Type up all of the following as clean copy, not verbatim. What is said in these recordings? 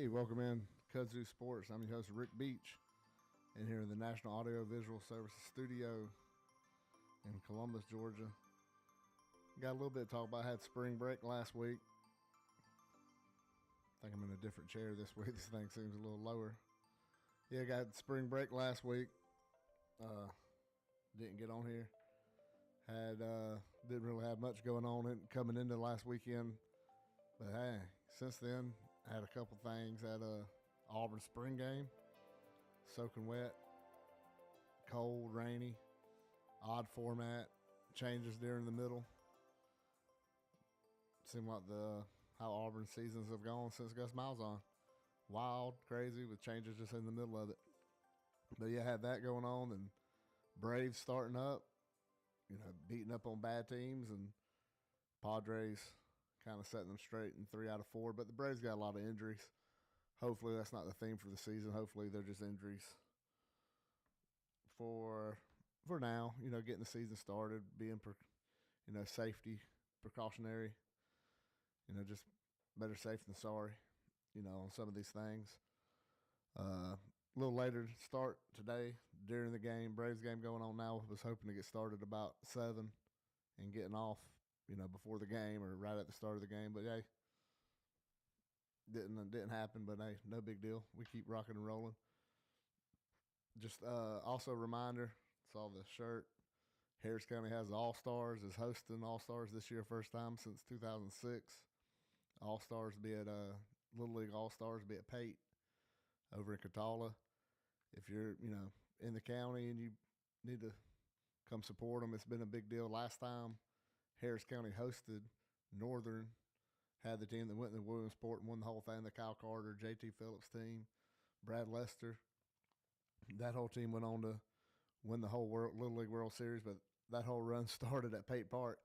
Hey, welcome in Kudzu Sports. I'm your host, Rick Beach, and here in the National Audio Visual Services Studio in Columbus, Georgia. Got a little bit to talk about. I had spring break last week. I think I'm in a different chair this week. This thing seems a little lower. Yeah, got spring break last week. Didn't get on here. Didn't really have much going on coming into last weekend. But hey, since then, I had a couple things. Had a Auburn spring game, soaking wet, cold, rainy, odd format, changes during the middle. Seemed like how Auburn seasons have gone since Gus Malzahn. Wild, crazy, with changes just in the middle of it. But yeah, had that going on, and Braves starting up, beating up on bad teams, and Padres kind of setting them straight in 3 out of 4. But the Braves got a lot of injuries. Hopefully that's not the theme for the season. Hopefully they're just injuries for now, getting the season started, being, safety, precautionary, just better safe than sorry, on some of these things. A little later start today during the game. Braves game going on now. Was hoping to get started about 7 and getting off, before the game or right at the start of the game. But hey, didn't happen. But hey, no big deal. We keep rocking and rolling. Just also a reminder, saw the shirt. Harris County has All-Stars, is hosting All-Stars this year, first time since 2006. All-Stars be at Little League All-Stars be at Pate over in Catala. If you're, in the county and you need to come support them, it's been a big deal. Last time Harris County hosted, Northern had the team that went in the Williamsport and won the whole thing, the Kyle Carter, J.T. Phillips team, Brad Lester. That whole team went on to win the whole Little League World Series, but that whole run started at Pate Park.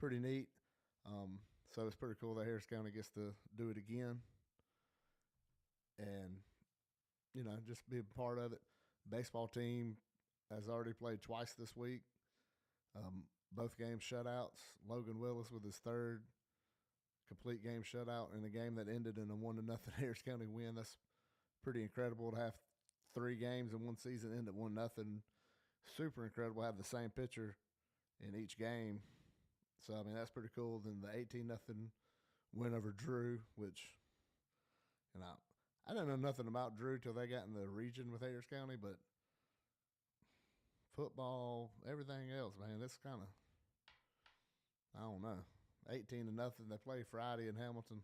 Pretty neat. So it's pretty cool that Harris County gets to do it again and, just be a part of it. Baseball team has already played twice this week. Both games shutouts. Logan Willis with his third complete game shutout in a game that ended in a 1-0 Harris County win. That's pretty incredible to have 3 games in one season end at 1-0. Super incredible to have the same pitcher in each game. So, I mean, that's pretty cool. Then the 18-0 win over Drew, which, I didn't know nothing about Drew till they got in the region with Harris County, but football, everything else, man, it's kind of, I don't know. 18-0. They play Friday in Hamilton.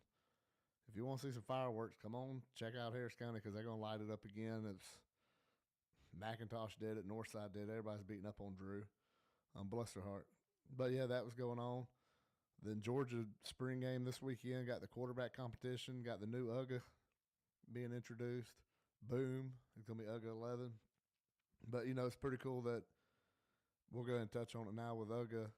If you want to see some fireworks, come on, check out Harris County because they're going to light it up again. It's McIntosh did it, Northside did it. Everybody's beating up on Drew. Bless their heart. But, yeah, that was going on. Then Georgia spring game this weekend, got the quarterback competition, got the new UGA being introduced. Boom. It's going to be UGA 11. But, it's pretty cool that we'll go ahead and touch on it now with UGA.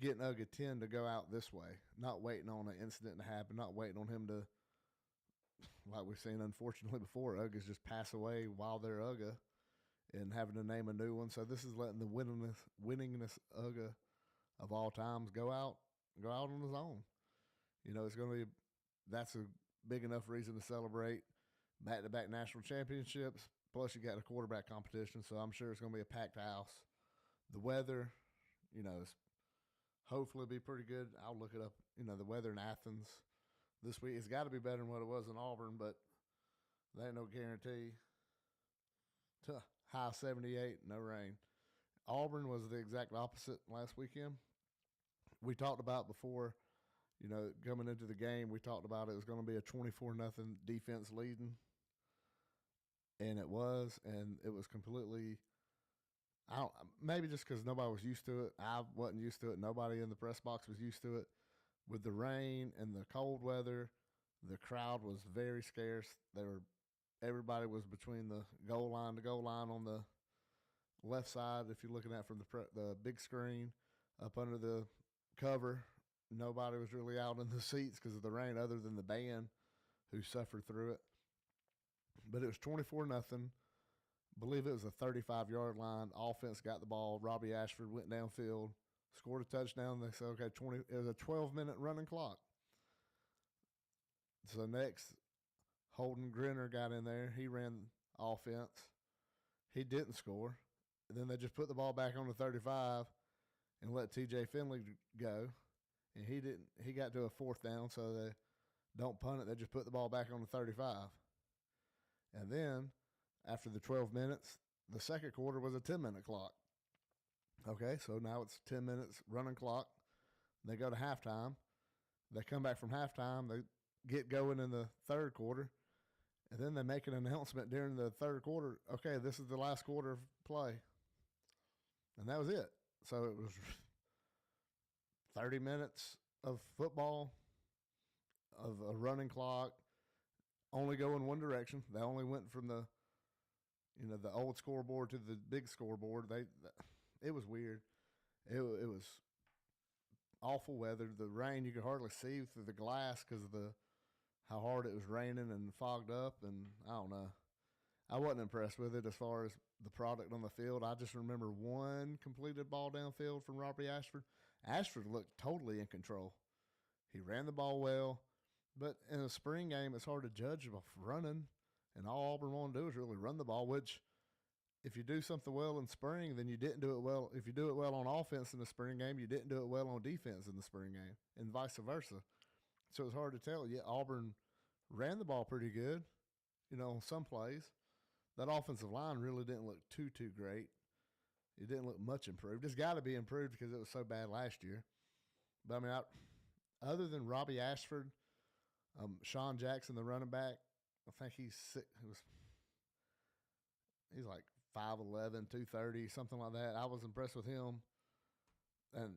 Getting UGA 10 to go out this way, not waiting on an incident to happen, not waiting on him to, like we've seen unfortunately before, UGA's just pass away while they're UGA and having to name a new one. So this is letting the winningest UGA of all times go out on his own. It's going to be, that's a big enough reason to celebrate back-to-back national championships. Plus you got a quarterback competition, so I'm sure it's going to be a packed house. The weather, is hopefully be pretty good. I'll look it up. The weather in Athens this week, it's got to be better than what it was in Auburn, but there ain't no guarantee. High 78, no rain. Auburn was the exact opposite last weekend. We talked about before, coming into the game, we talked about it was going to be a 24-0 defense leading, and it was completely. Maybe just because nobody was used to it. I wasn't used to it. Nobody in the press box was used to it. With the rain and the cold weather, the crowd was very scarce. Everybody was between the goal line on the left side. If you're looking at from the big screen up under the cover, nobody was really out in the seats because of the rain, other than the band who suffered through it. But it was 24-0. Believe it was a 35-yard line. Offense got the ball. Robbie Ashford went downfield, scored a touchdown. They said, okay, it was a 12-minute running clock. So next, Holden Grinner got in there. He ran offense. He didn't score. And then they just put the ball back on the 35 and let TJ Finley go. And he didn't. He got to a fourth down, so they don't punt it. They just put the ball back on the 35. And then after the 12 minutes, the second quarter was a 10-minute clock. Okay, so now it's 10 minutes running clock. They go to halftime. They come back from halftime. They get going in the third quarter. And then they make an announcement during the third quarter. Okay, this is the last quarter of play. And that was it. So it was 30 minutes of football, of a running clock, only going one direction. They only went from the old scoreboard to the big scoreboard. It was weird. It was awful weather. The rain, you could hardly see through the glass because of how hard it was raining and fogged up. And I don't know. I wasn't impressed with it as far as the product on the field. I just remember one completed ball downfield from Robbie Ashford. Ashford looked totally in control. He ran the ball well. But in a spring game, it's hard to judge off running. And all Auburn wanted to do is really run the ball, which if you do something well in spring, then you didn't do it well. If you do it well on offense in the spring game, you didn't do it well on defense in the spring game, and vice versa. So it's hard to tell. Yeah, Auburn ran the ball pretty good, on some plays. That offensive line really didn't look too great. It didn't look much improved. It's got to be improved because it was so bad last year. But, I mean, other than Robbie Ashford, Sean Jackson, the running back, I think he's like 5'11", 230, something like that. I was impressed with him. And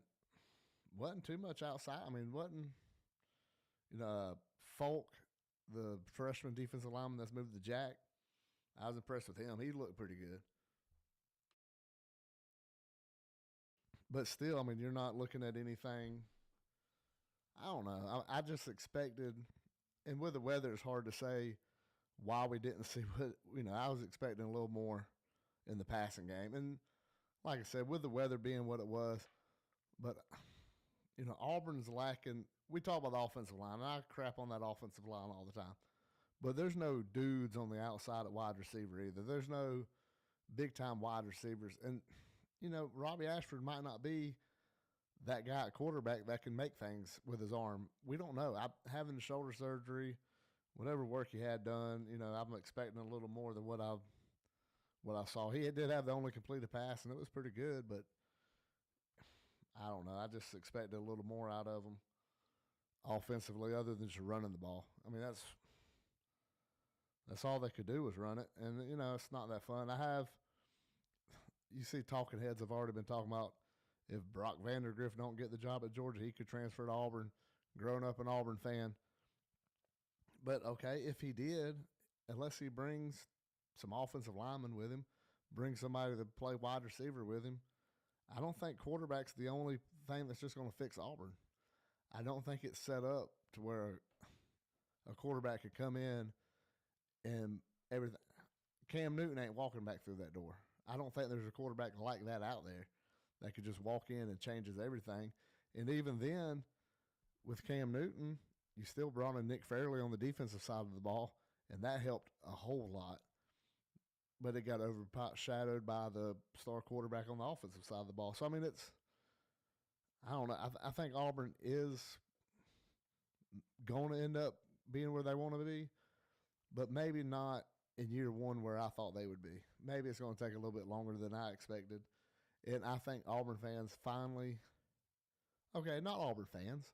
wasn't too much outside. I mean, wasn't, Folk, the freshman defensive lineman that's moved to Jack, I was impressed with him. He looked pretty good. But still, I mean, you're not looking at anything. I don't know. I just expected, and with the weather, it's hard to say why we didn't see what, I was expecting a little more in the passing game. And like I said, with the weather being what it was, but, Auburn's lacking. We talk about the offensive line, and I crap on that offensive line all the time. But there's no dudes on the outside at wide receiver either. There's no big-time wide receivers. And, Robbie Ashford might not be that guy at quarterback that can make things with his arm. We don't know. Having the shoulder surgery, whatever work he had done, I'm expecting a little more than what I saw. He did have the only completed pass, and it was pretty good, but I don't know. I just expected a little more out of him offensively other than just running the ball. I mean, that's all they could do was run it, and, it's not that fun. You see talking heads have already been talking about if Brock Vandergrift don't get the job at Georgia, he could transfer to Auburn, growing up an Auburn fan. But, okay, if he did, unless he brings some offensive linemen with him, brings somebody to play wide receiver with him, I don't think quarterback's the only thing that's just going to fix Auburn. I don't think it's set up to where a quarterback could come in and everything. Cam Newton ain't walking back through that door. I don't think there's a quarterback like that out there that could just walk in and changes everything. And even then, with Cam Newton, you still brought in Nick Fairley on the defensive side of the ball, and that helped a whole lot. But it got overshadowed by the star quarterback on the offensive side of the ball. So, I mean, I don't know. I think Auburn is going to end up being where they want to be, but maybe not in year one where I thought they would be. Maybe it's going to take a little bit longer than I expected. And I think Auburn fans finally, okay, not Auburn fans,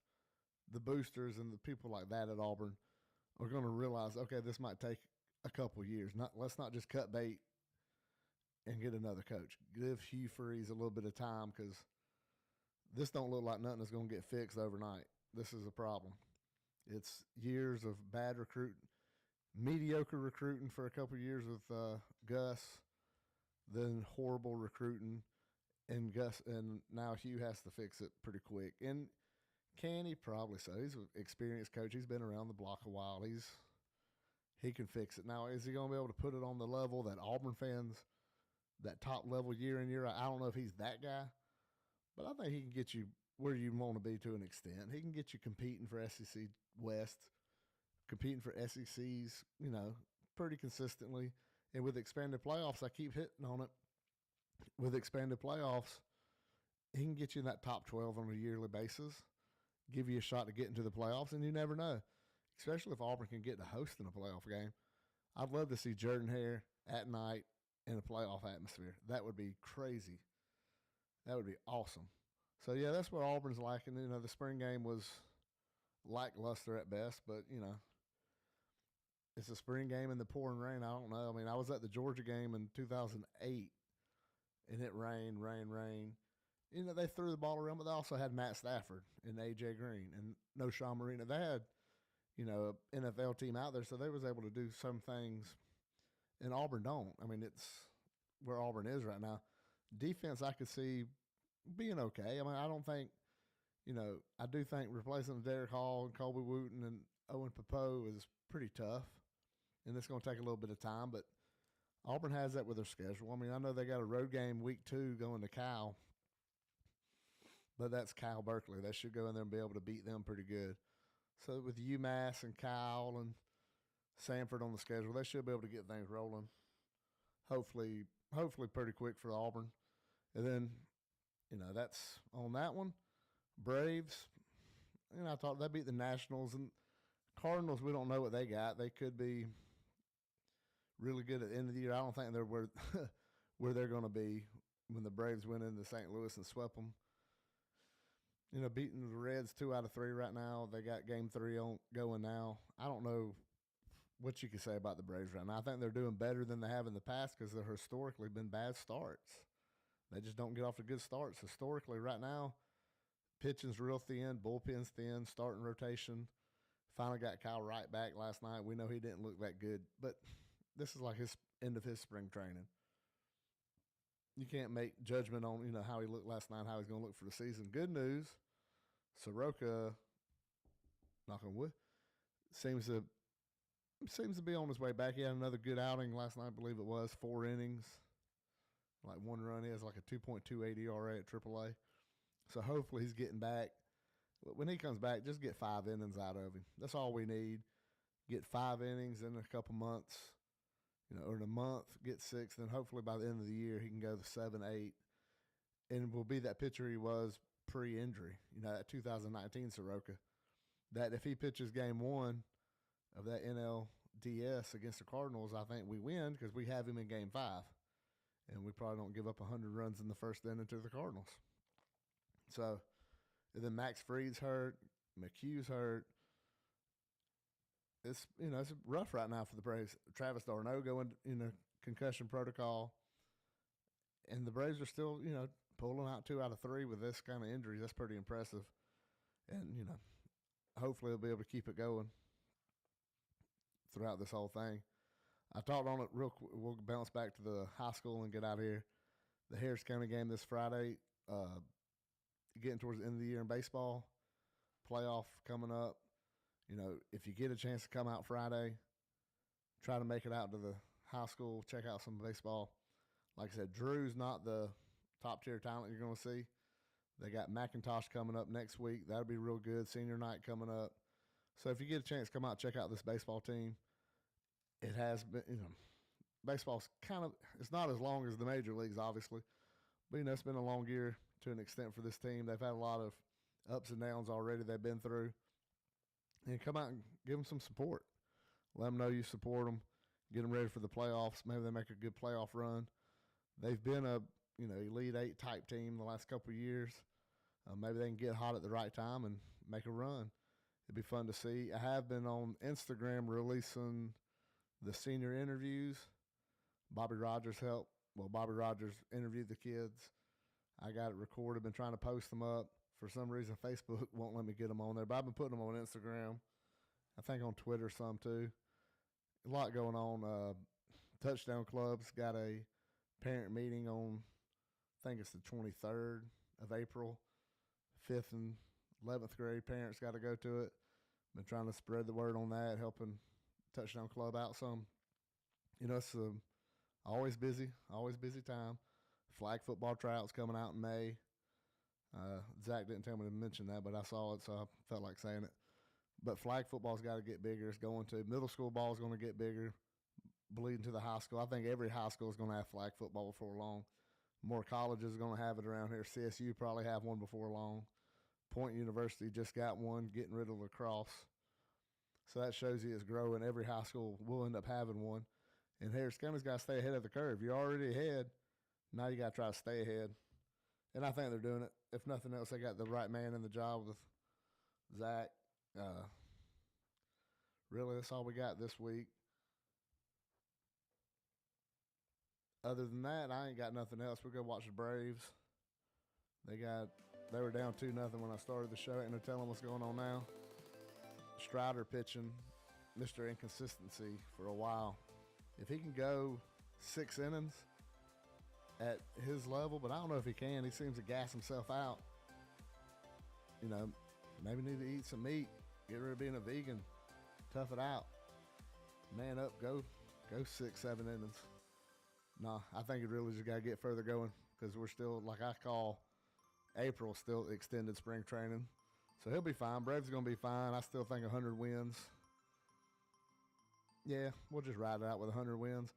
the boosters and the people like that at Auburn are going to realize, okay, this might take a couple years. Let's not just cut bait and get another coach. Give Hugh Freeze a little bit of time because this don't look like nothing that's going to get fixed overnight. This is a problem. It's years of bad recruiting, mediocre recruiting for a couple of years with Gus, then horrible recruiting, and Gus, and now Hugh has to fix it pretty quick. And can he? Probably so. He's an experienced coach. He's been around the block a while. He can fix it. Now, is he going to be able to put it on the level that Auburn fans, that top level year in, year out? I don't know if he's that guy, but I think he can get you where you want to be to an extent. He can get you competing for SEC West, competing for SECs, pretty consistently. And with expanded playoffs, I keep hitting on it. With expanded playoffs, he can get you in that top 12 on a yearly basis, give you a shot to get into the playoffs, and you never know, especially if Auburn can get to hosting a playoff game. I'd love to see Jordan-Hare at night in a playoff atmosphere. That would be crazy. That would be awesome. So, yeah, that's what Auburn's lacking. The spring game was lackluster at best, but, it's a spring game in the pouring rain. I don't know. I mean, I was at the Georgia game in 2008, and it rained. They threw the ball around, but they also had Matt Stafford and A.J. Green and no Sean Marino. They had, an NFL team out there, so they was able to do some things, and Auburn don't. I mean, it's where Auburn is right now. Defense, I could see being okay. I mean, I don't think, I do think replacing Derek Hall and Colby Wooten and Owen Popo is pretty tough, and it's going to take a little bit of time, but Auburn has that with their schedule. I mean, I know they got a road game week 2 going to Cal, but that's Cal Berkeley. They should go in there and be able to beat them pretty good. So with UMass and Cal and Sanford on the schedule, they should be able to get things rolling. Hopefully pretty quick for Auburn. And then, that's on that one. Braves, I thought they beat the Nationals. And Cardinals, we don't know what they got. They could be really good at the end of the year. I don't think they're where they're going to be when the Braves went into St. Louis and swept them. Beating the Reds 2 out of 3 right now. They got game 3 going now. I don't know what you can say about the Braves right now. I think they're doing better than they have in the past because they've historically been bad starts. They just don't get off to good starts. Historically, right now, pitching's real thin, bullpen's thin, starting rotation. Finally got Kyle Wright back last night. We know he didn't look that good, but this is like his end of his spring training. You can't make judgment on, how he looked last night, how he's going to look for the season. Good news, Soroka, knock on wood, seems to be on his way back. He had another good outing last night, I believe it was, 4 innings, like 1 run. He has like a 2.28 ERA at AAA. So hopefully he's getting back. When he comes back, just get 5 innings out of him. That's all we need. Get 5 innings in a couple months. Or in a month, get 6, then hopefully by the end of the year he can go to 7, 8, and will be that pitcher he was pre-injury. That 2019 Soroka. That if he pitches game 1 of that NLDS against the Cardinals, I think we win because we have him in game 5, and we probably don't give up 100 runs in the first inning to the Cardinals. So, and then Max Fried's hurt, McHugh's hurt. It's it's rough right now for the Braves. Travis d'Arnaud going concussion protocol, and the Braves are still pulling out 2 out of 3 with this kind of injuries. That's pretty impressive, and hopefully they'll be able to keep it going throughout this whole thing. I talked on it real quick. We'll bounce back to the high school and get out of here. The Harris County game this Friday. Getting towards the end of the year in baseball, playoff coming up. If you get a chance to come out Friday, try to make it out to the high school, check out some baseball. Like I said, Drew's not the top-tier talent you're going to see. They got McIntosh coming up next week. That'll be real good. Senior night coming up. So if you get a chance to come out, check out this baseball team. It has been, baseball's it's not as long as the major leagues, obviously. But, it's been a long year to an extent for this team. They've had a lot of ups and downs already they've been through. And come out and give them some support. Let them know you support them. Get them ready for the playoffs. Maybe they make a good playoff run. They've been a Elite 8 type team the last couple of years. Maybe they can get hot at the right time and make a run. It'd be fun to see. I have been on Instagram releasing the senior interviews. Bobby Rogers helped. Well, Bobby Rogers interviewed the kids. I got it recorded. Been trying to post them up. For some reason, Facebook won't let me get them on there, but I've been putting them on Instagram. I think on Twitter some too. A lot going on. Touchdown Club's got a parent meeting on, I think it's the 23rd of April. 5th and 11th grade parents got to go to it. Been trying to spread the word on that, helping Touchdown Club out some. It's always busy time. Flag football tryouts coming out in May. Zach didn't tell me to mention that, but I saw it, so I felt like saying it. But flag football's got to get bigger. It's going to. Middle school ball is going to get bigger, bleeding to the high school. I think every high school is going to have flag football before long. More colleges are going to have it around here. CSU probably have one before long. Point University just got one, getting rid of lacrosse. So that shows you it's growing. Every high school will end up having one. And Harris County's got to stay ahead of the curve. You're already ahead. Now you got to try to stay ahead. And I think they're doing it. If nothing else, they got the right man in the job with Zach. Really, that's all we got this week. Other than that, I ain't got nothing else. We're going to watch the Braves. They were down 2-0 when I started the show. Ain't no telling what's going on now. Strider pitching, Mr. Inconsistency for a while. If he can go 6 innings at his level, but I don't know if he can. He seems to gas himself out. You know, maybe need to eat some meat. Get rid of being a vegan. Tough it out. Man up, go 6-7 innings. Nah, I think it really just got to get further going because we're still, like I call April, still extended spring training. So he'll be fine. Braves are going to be fine. I still think 100 wins. Yeah, we'll just ride it out with 100 wins.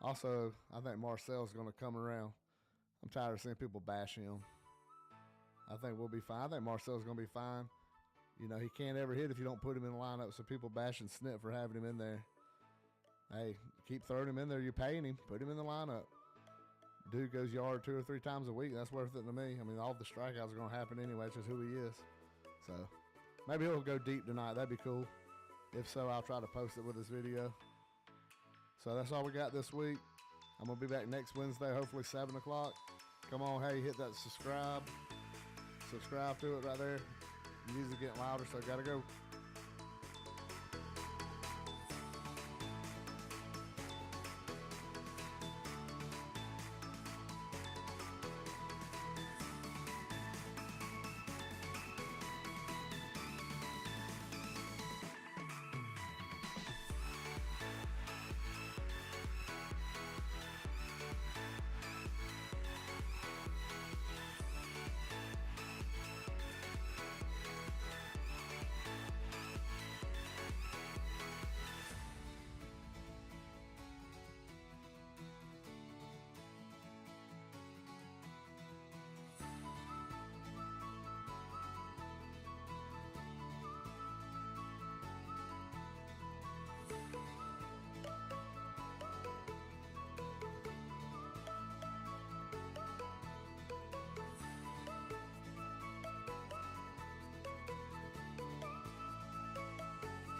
Also, I think Marcel's going to come around. I'm tired of seeing people bash him. I think we'll be fine. I think Marcel's going to be fine. You know, he can't ever hit if you don't put him in the lineup, so people bashing Snip for having him in there. Hey, keep throwing him in there. You're paying him. Put him in the lineup. Dude goes yard 2 or 3 times a week. That's worth it to me. I mean, all the strikeouts are going to happen anyway. It's just who he is. So, maybe he'll go deep tonight. That'd be cool. If so, I'll try to post it with this video. So, that's all we got this week. I'm going to be back next Wednesday, hopefully 7 o'clock. Come on, hey, hit that subscribe. Subscribe to it right there. The music getting louder, so I got to go.